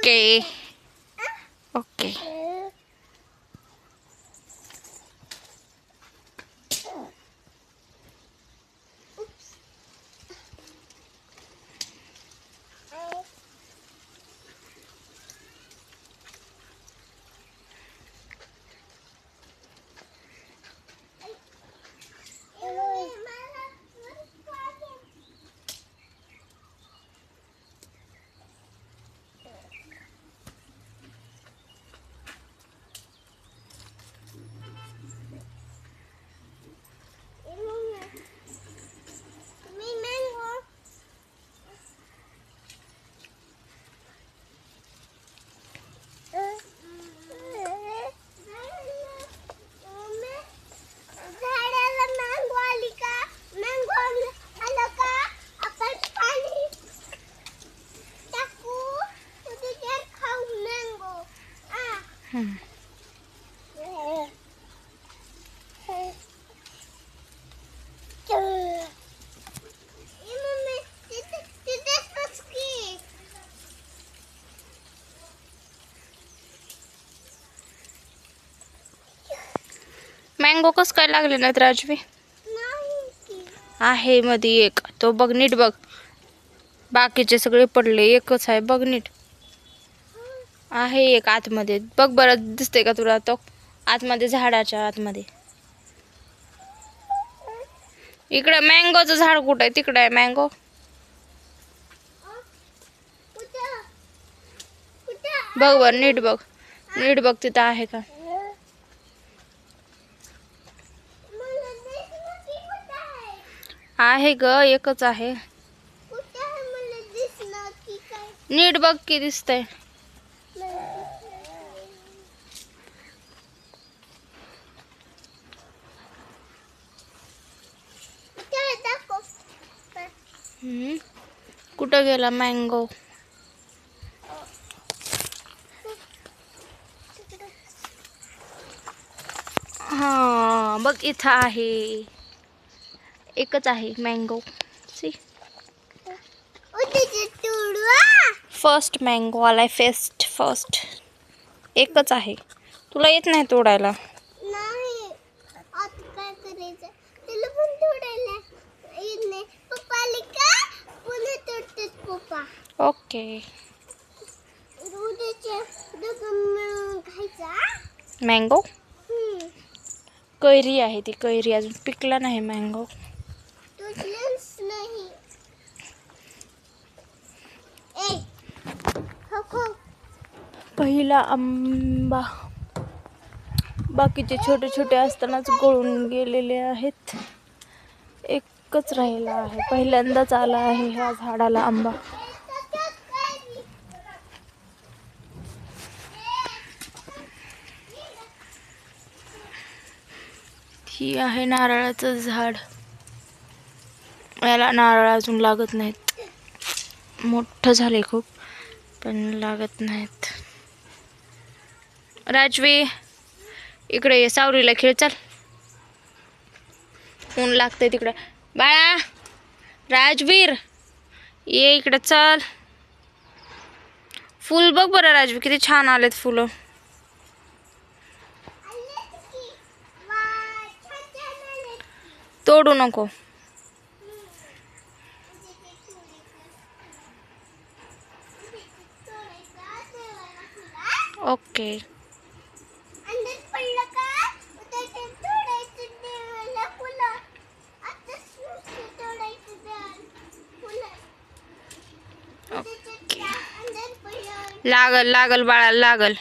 Okay okay. Mango कस काय लागले नाहीत राजवी? आहे मध्ये एक, तो बघ नीट बघ. बाकीचे सगळे पडले, एकच आहे बघ नीट. आहे एक आतमध्ये बघ बरं, दिसते का तुला? तो आतमध्ये, झाडाच्या आतमध्ये. इकडं मँगोचं झाड कुठं आहे? तिकडं आहे मँगो. बघ बर, नीट बघ, नीट बघ तिथं आहे का. आहे ग, एकच आहे. नीट बघ की दिसतंय. कुठं गेला मँगो? हा बघ, इथं आहे. एकच आहे मँगो. सी, फर्स्ट मँगो आलाय. फर्स्ट एकच आहे. तुला येत नाही तोडायला? ओके. मँगो कैरी आहे ती, कैरी अजून पिकला नाही मँगो. पहिला आंबा. बाकीचे छोटे छोटे असतानाच गळून गेलेले आहेत. एकच राहिला आहे. पहिल्यांदाच आला आहे ह्या झाडाला आंबा. ही आहे नारळाचं झाड. याला नारळ अजून लागत नाहीत. मोठं झाले खूप, पण लागत नाहीत. राजवी इकडे ये, सावरीला खेळ. चल, ऊन लागतंय तिकडे. बाळा राजवीर ये इकडे, चल. फुल बघ बरं राजवीर, किती छान आलेत फुलं. तोडू नको. ओके. लागल लागल बाळा, लागल.